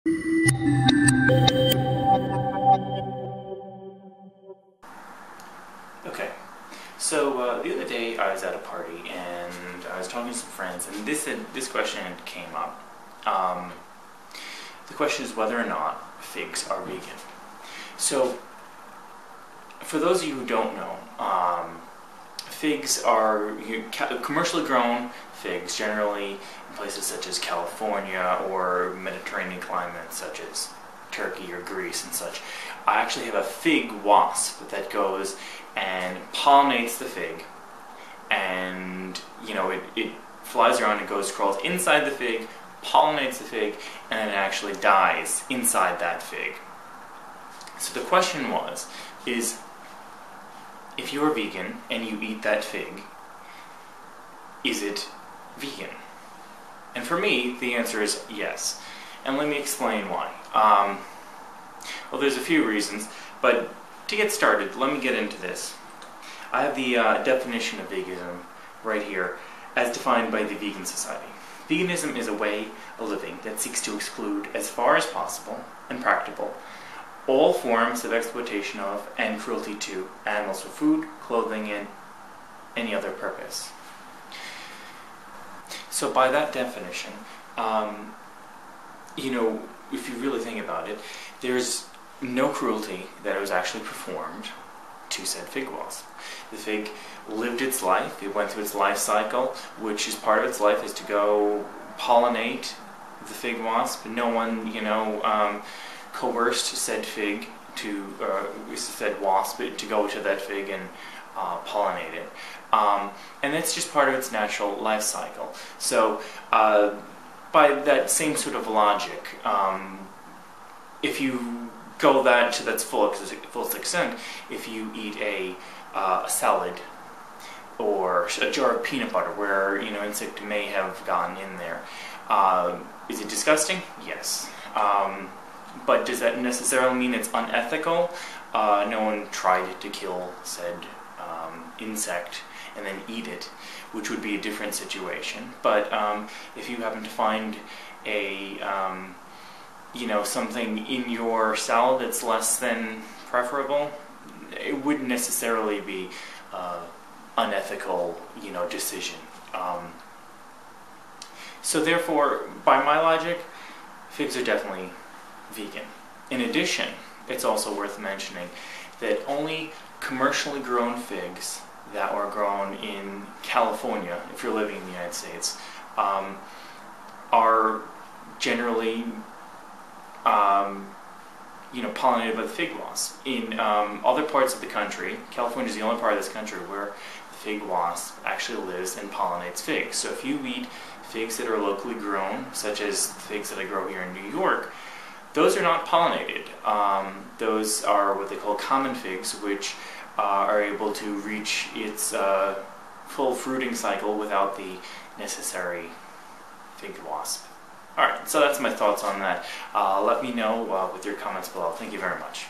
Okay, so the other day I was at a party and I was talking to some friends, and this question came up. The question is whether or not figs are vegan. So, for those of you who don't know, figs are commercially grown figs, generally in places such as California or Mediterranean climates such as Turkey or Greece and such. I actually have a fig wasp that goes and pollinates the fig, and it flies around and crawls inside the fig, pollinates the fig, and then it actually dies inside that fig. So the question is if you're vegan and you eat that fig, is it vegan? And for me, the answer is yes. And let me explain why. Well, there's a few reasons, but to get started, let me get into this. I have the definition of veganism right here, as defined by the Vegan Society. Veganism is a way of living that seeks to exclude, as far as possible and practicable, all forms of exploitation of and cruelty to animals for food, clothing, and any other purpose. So by that definition, if you really think about it, there's no cruelty that was actually performed to said fig wasp. The fig lived its life, it went through its life cycle, which is part of its life is to go pollinate the fig wasp. No one, coerced said fig to, said wasp to go to that fig and pollinate it. And that's just part of its natural life cycle. So, by that same sort of logic, if you go to that's fullest extent, if you eat a salad or a jar of peanut butter where insect may have gotten in there, is it disgusting? Yes. But does that necessarily mean it's unethical? No one tried to kill said insect and then eat it, which would be a different situation. But if you happen to find a something in your salad that's less than preferable, it wouldn't necessarily be unethical, decision. So therefore, by my logic, figs are definitely vegan. In addition, it's also worth mentioning that only commercially grown figs that were grown in California, if you're living in the United States, are generally pollinated by the fig wasp. In other parts of the country, California is the only part of this country where the fig wasp actually lives and pollinates figs. So if you eat figs that are locally grown, such as figs that I grow here in New York, those are not pollinated. Those are what they call common figs, which are able to reach its full fruiting cycle without the necessary fig wasp. Alright, so that's my thoughts on that. Let me know with your comments below. Thank you very much.